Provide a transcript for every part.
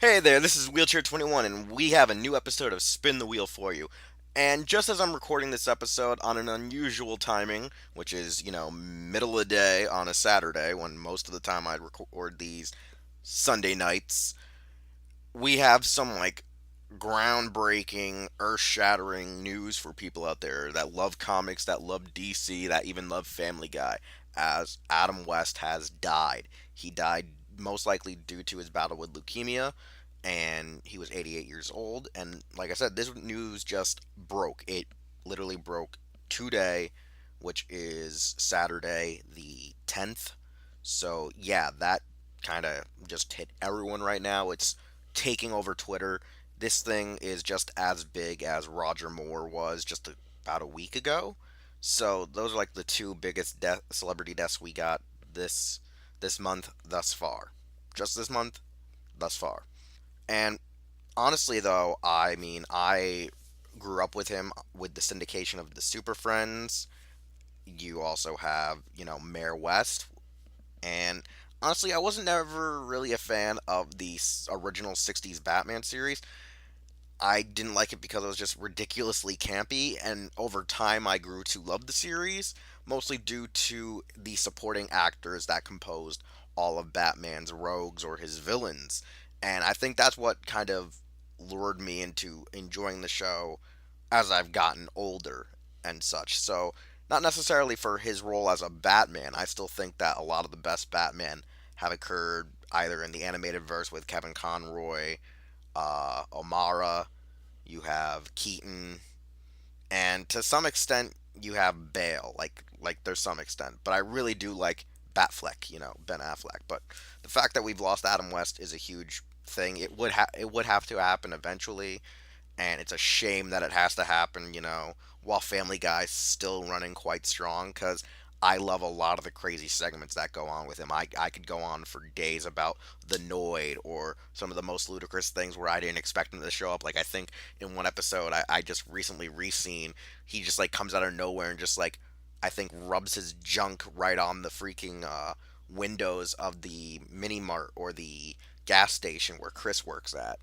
Hey there, this is Wheelchair 21, and we have a new episode of Spin the Wheel for you. And just as I'm recording this episode on an unusual timing, which is, middle of the day on a Saturday, when most of the time I'd record these Sunday nights, we have some, groundbreaking, earth shattering news for people out there that love comics, that love DC, that even love Family Guy, as Adam West has died. He died most likely due to his battle with leukemia, and he was 88 years old. And like I said, this news just broke. It literally broke today, which is Saturday the 10th. So, yeah, that kind of just hit everyone right now. It's taking over Twitter. This thing is just as big as Roger Moore was just about a week ago. So those are like the two biggest celebrity deaths we got this month thus far. Just this month thus far. And honestly, though, I mean, I grew up with him with the syndication of the Super Friends. You also have, Mayor West. And honestly, I wasn't never really a fan of the original 60s Batman series. I didn't like it because it was just ridiculously campy, and over time I grew to love the series, mostly due to the supporting actors that composed all of Batman's rogues or his villains. And I think that's what kind of lured me into enjoying the show as I've gotten older and such. So, not necessarily for his role as a Batman. I still think that a lot of the best Batman have occurred either in the animated verse with Kevin Conroy, O'Mara, you have Keaton, and to some extent you have Bale. Like there's some extent, but I really do like Batfleck, Ben Affleck. But the fact that we've lost Adam West is a huge thing. It would have to happen eventually, and it's a shame that it has to happen, while Family Guy's still running quite strong because I love a lot of the crazy segments that go on with him. I could go on for days about the Noid or some of the most ludicrous things where I didn't expect him to show up. Like, I think in one episode I just recently re-seen, he just, like, comes out of nowhere and just, like, I think rubs his junk right on the freaking windows of the mini mart or the gas station where Chris works at.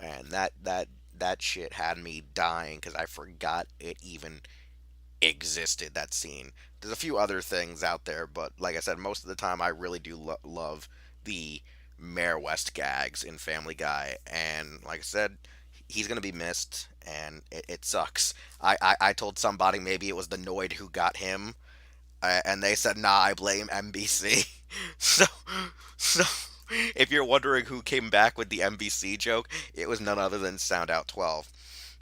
And that shit had me dying because I forgot it even existed, that scene. There's a few other things out there, but like I said, most of the time I really do love the Mayor West gags in Family Guy. And like I said, he's going to be missed, and it sucks. I told somebody maybe it was the Noid who got him, and they said, nah, I blame NBC. So, if you're wondering who came back with the NBC joke, it was none other than Sound Out 12.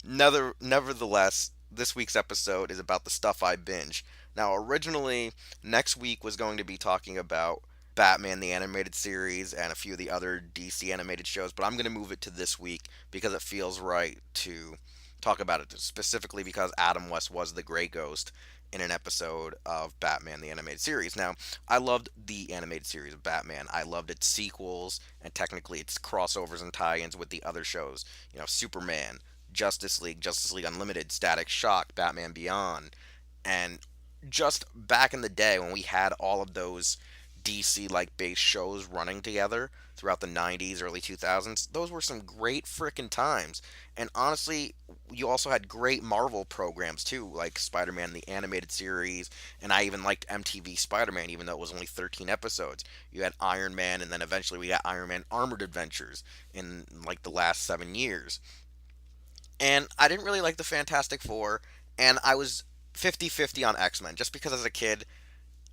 Nevertheless, this week's episode is about the stuff I binge. Now, originally, next week was going to be talking about Batman the Animated Series and a few of the other DC animated shows, but I'm going to move it to this week because it feels right to talk about it, specifically because Adam West was the Gray Ghost in an episode of Batman the Animated Series. Now, I loved the animated series of Batman. I loved its sequels and technically its crossovers and tie-ins with the other shows. Superman, Justice League Unlimited, Static Shock, Batman Beyond, and just back in the day when we had all of those DC like based shows running together throughout the 90s, early 2000s, those were some great freaking times. And honestly, you also had great Marvel programs too, like Spider Man, the animated series, and I even liked MTV Spider Man, even though it was only 13 episodes. You had Iron Man, and then eventually we got Iron Man Armored Adventures in like the last 7 years. And I didn't really like the Fantastic Four, and I was 50-50 on X-Men, just because as a kid,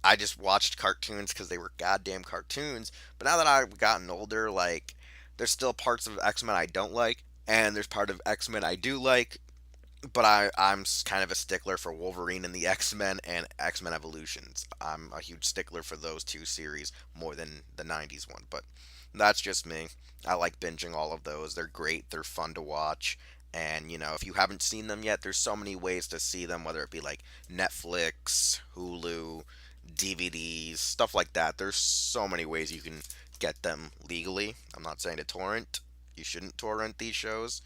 I just watched cartoons because they were goddamn cartoons. But now that I've gotten older, like, there's still parts of X-Men I don't like, and there's part of X-Men I do like, but I'm kind of a stickler for Wolverine and the X-Men and X-Men Evolutions. I'm a huge stickler for those two series more than the 90s one, but that's just me. I like binging all of those. They're great, they're fun to watch. And, if you haven't seen them yet, there's so many ways to see them, whether it be like Netflix, Hulu, DVDs, stuff like that. There's so many ways you can get them legally. I'm not saying to torrent. You shouldn't torrent these shows.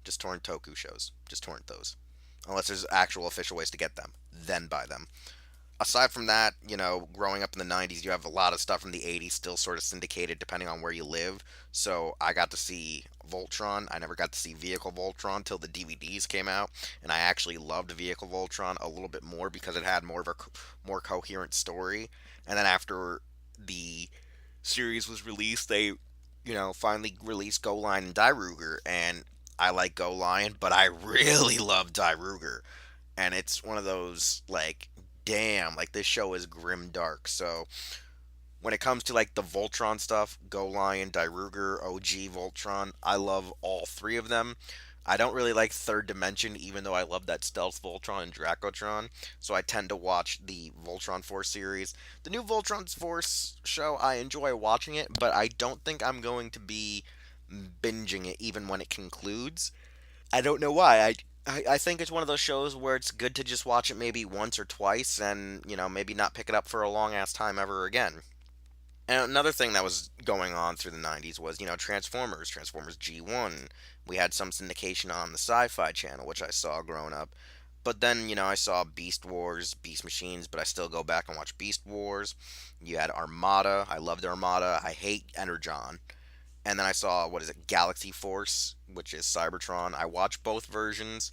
Just torrent Toku shows. Just torrent those. Unless there's actual official ways to get them. Then buy them. Aside from that, growing up in the 90s, you have a lot of stuff from the 80s still sort of syndicated depending on where you live. So I got to see Voltron. I never got to see Vehicle Voltron till the DVDs came out, and I actually loved Vehicle Voltron a little bit more because it had more of a more coherent story. And then after the series was released, they, finally released Go Lion and Ruger, and I like Go Lion, but I really love Ruger, and it's one of those like, damn, like this show is grim dark. So when it comes to like the Voltron stuff, Go Lion, Ruger, OG Voltron, I love all three of them. I don't really like Third Dimension, even though I love that Stealth Voltron and Dracotron. So I tend to watch the Voltron Force series. The new Voltron Force show, I enjoy watching it, but I don't think I'm going to be binging it even when it concludes. I don't know why. I think it's one of those shows where it's good to just watch it maybe once or twice and, maybe not pick it up for a long ass time ever again. And another thing that was going on through the 90s was, Transformers G1. We had some syndication on the Sci Fi channel, which I saw growing up. But then, I saw Beast Wars, Beast Machines, but I still go back and watch Beast Wars. You had Armada. I loved Armada. I hate Energon. And then I saw, what is it, Galaxy Force, which is Cybertron. I watched both versions,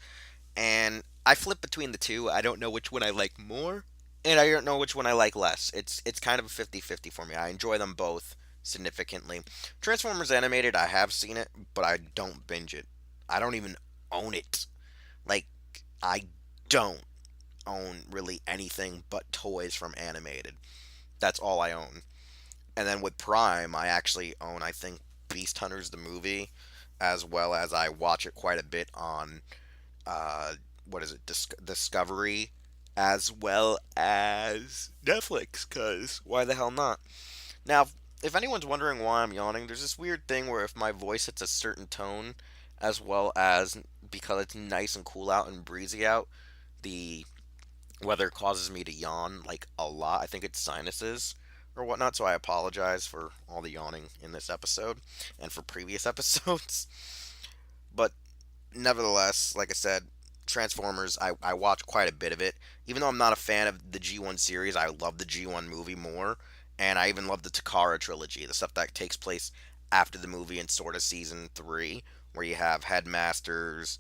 and I flip between the two. I don't know which one I like more, and I don't know which one I like less. It's kind of a 50-50 for me. I enjoy them both significantly. Transformers Animated, I have seen it, but I don't binge it. I don't even own it. Like, I don't own really anything but toys from Animated. That's all I own. And then with Prime, I actually own, I think, Beast Hunters the movie, as well as I watch it quite a bit on, uh, what is it, Discovery, as well as Netflix, because why the hell not? Now, if anyone's wondering why I'm yawning, there's this weird thing where if my voice hits a certain tone, as well as because it's nice and cool out and breezy out, the weather causes me to yawn like a lot. I think it's sinuses or whatnot, so I apologize for all the yawning in this episode and for previous episodes. But nevertheless, like I said, Transformers, I watch quite a bit of it. Even though I'm not a fan of the G1 series, I love the G1 movie more. And I even love the Takara trilogy, the stuff that takes place after the movie in sort of season 3, where you have Headmasters,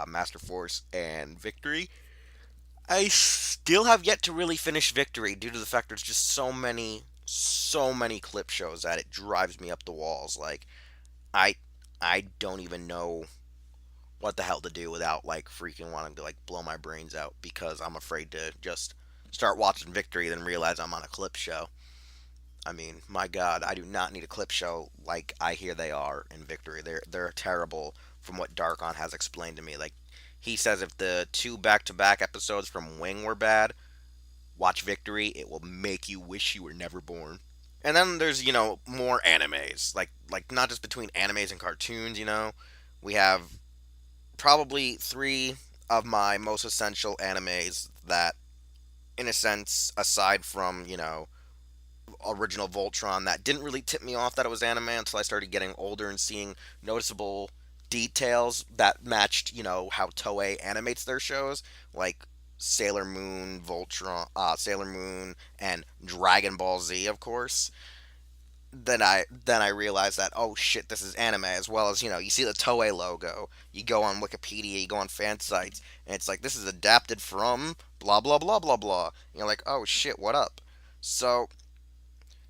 Master Force, and Victory. I still have yet to really finish Victory due to the fact there's just so many clip shows that it drives me up the walls. Like, I, I don't even know what the hell to do without like freaking wanting to like blow my brains out because I'm afraid to just start watching Victory then realize I'm on a clip show. I mean, my God, I do not need a clip show like I hear they are in Victory. They're terrible from what Darkon has explained to me. Like he says, if the two back-to-back episodes from Wing were bad, watch Victory. It will make you wish you were never born. And then there's more animes like not just between animes and cartoons. We have probably three of my most essential animes that, in a sense, aside from original Voltron, that didn't really tip me off that it was anime until I started getting older and seeing noticeable details that matched how Toei animates their shows, like Sailor Moon, Sailor Moon, and Dragon Ball Z, of course. Then I realized that, oh shit, this is anime, as well as you see the Toei logo. You go on Wikipedia, you go on fan sites, and it's like this is adapted from blah blah blah blah blah. And you're like, oh shit, what up? So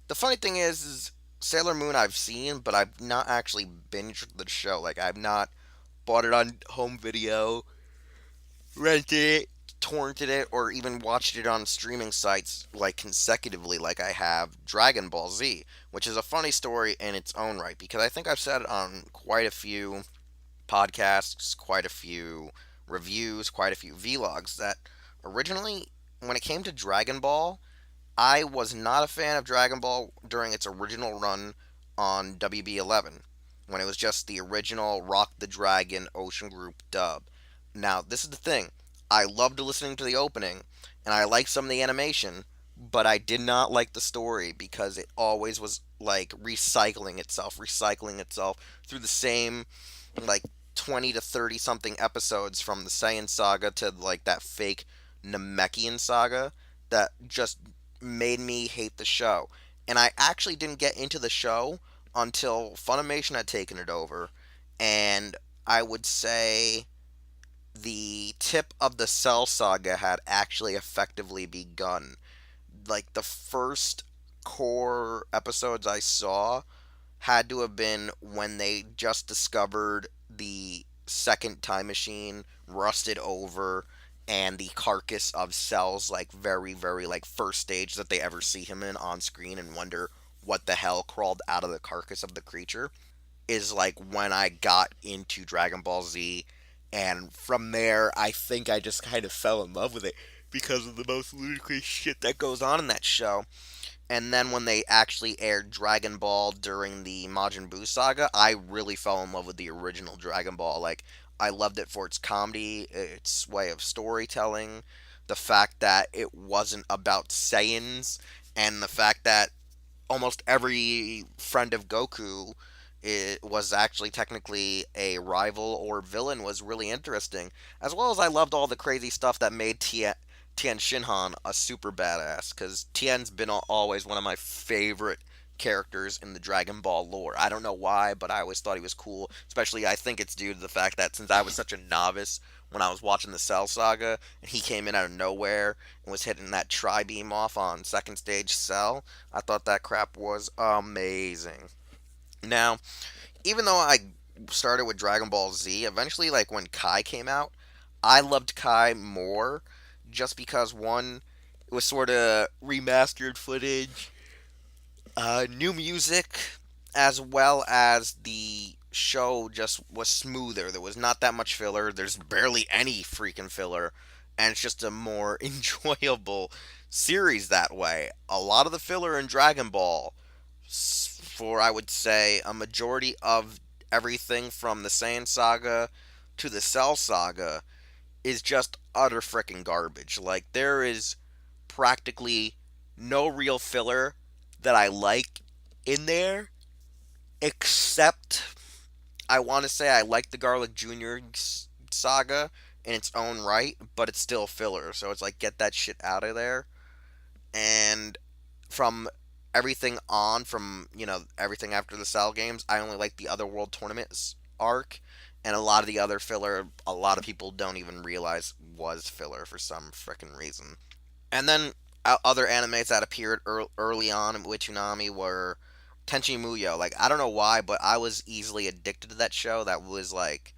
the funny thing is Sailor Moon I've seen, but I've not actually binged the show. Like I've not bought it on home video, rented it, torrented it, or even watched it on streaming sites like consecutively, like I have Dragon Ball Z, which is a funny story in its own right because I think I've said it on quite a few podcasts, quite a few reviews, quite a few vlogs that originally, when it came to Dragon Ball, I was not a fan of Dragon Ball during its original run on WB11, when it was just the original Rock the Dragon Ocean Group dub. Now, this is the thing. I loved listening to the opening, and I liked some of the animation, but I did not like the story because it always was like recycling itself through the same like 20 to 30 something episodes from the Saiyan saga to like that fake Namekian saga that just made me hate the show. And I actually didn't get into the show until Funimation had taken it over. And I would say the tip of the Cell Saga had actually effectively begun. Like the first core episodes I saw had to have been when they just discovered the second time machine rusted over and the carcass of Cell's like very very like first stage that they ever see him in on screen and wonder what the hell crawled out of the carcass of the creature is like when I got into Dragon Ball Z, and from there I think I just kind of fell in love with it because of the most ludicrous shit that goes on in that show. And then when they actually aired Dragon Ball during the Majin Buu saga, I really fell in love with the original Dragon Ball. Like, I loved it for its comedy, its way of storytelling, the fact that it wasn't about Saiyans, and the fact that almost every friend of Goku it was actually technically a rival or villain was really interesting. As well as I loved all the crazy stuff that made Tien Shinhan a super badass, because Tien's been always one of my favorite characters in the Dragon Ball lore. I don't know why, but I always thought he was cool. Especially, I think it's due to the fact that since I was such a novice when I was watching the Cell Saga, and he came in out of nowhere and was hitting that Tri Beam off on second stage Cell, I thought that crap was amazing. Now, even though I started with Dragon Ball Z, eventually, like when Kai came out, I loved Kai more just because one, it was sort of remastered footage, new music, as well as the show just was smoother. There was not that much filler. There's barely any freaking filler, and it's just a more enjoyable series that way. A lot of the filler in Dragon Ball, for I would say a majority of everything from the Saiyan saga to the Cell saga, is just utter freaking garbage. Like, there is practically no real filler that I like in there, except I want to say I like the Garlic Jr. Saga in its own right, but it's still filler. So it's like, get that shit out of there. And from everything on, from, everything after the Cell games, I only like the Otherworld Tournaments arc. And a lot of the other filler, a lot of people don't even realize was filler for some frickin' reason. And then other animes that appeared early on with Toonami were Tenchi Muyo. Like, I don't know why, but I was easily addicted to that show. That was like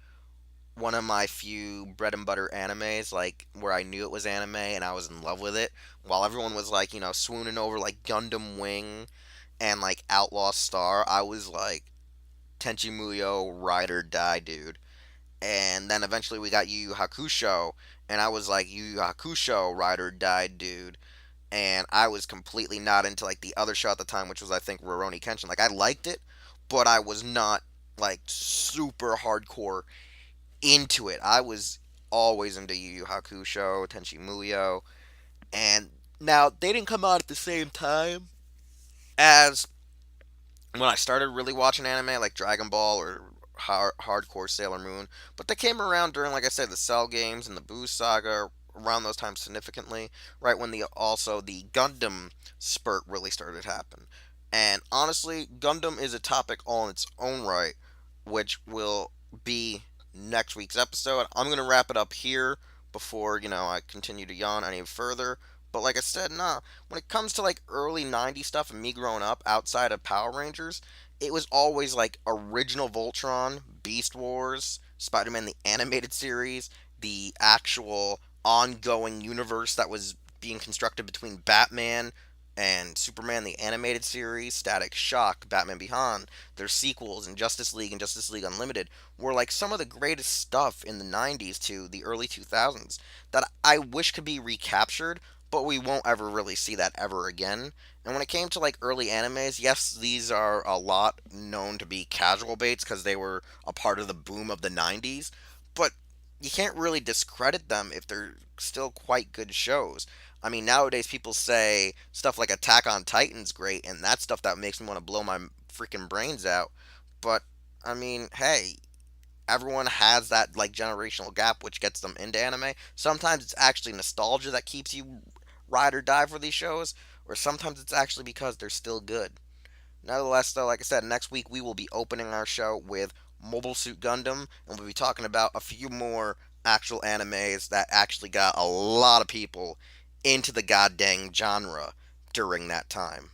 one of my few bread and butter animes, like where I knew it was anime and I was in love with it. While everyone was like, swooning over like Gundam Wing and like Outlaw Star, I was like Tenchi Muyo, ride or die, dude. And then eventually we got Yu Yu Hakusho, and I was like Yu Yu Hakusho, ride or die, dude. And I was completely not into like the other show at the time, which was I think Rurouni Kenshin. Like, I liked it, but I was not like super hardcore into it. I was always into Yu Yu Hakusho, Tenchi Muyo, and now they didn't come out at the same time as when I started really watching anime, like Dragon Ball or hardcore Sailor Moon. But they came around during, like I said, the Cell games and the Boo Saga around those times significantly, right when the Gundam spurt really started to happen. And honestly, Gundam is a topic all in its own right, which will be next week's episode. I'm gonna wrap it up here before I continue to yawn any further. But like I said, nah, when it comes to like early '90s stuff and me growing up outside of Power Rangers, it was always like original Voltron, Beast Wars, Spider-Man the animated series, the actual ongoing universe that was being constructed between Batman and Superman the animated series, Static Shock, Batman Beyond, their sequels, and Justice League and Justice League Unlimited were like some of the greatest stuff in the '90s to the early 2000s that I wish could be recaptured, but we won't ever really see that ever again. And when it came to like early animes, yes, these are a lot known to be casual baits because they were a part of the boom of the '90s, but you can't really discredit them if they're still quite good shows. I mean, nowadays people say stuff like Attack on Titan's great, and that's stuff that makes me want to blow my freaking brains out. But I mean, hey, everyone has that like generational gap which gets them into anime. Sometimes it's actually nostalgia that keeps you ride or die for these shows, or sometimes it's actually because they're still good. Nevertheless, though, like I said, next week we will be opening our show with Mobile Suit Gundam, and we'll be talking about a few more actual animes that actually got a lot of people into the goddamn genre during that time.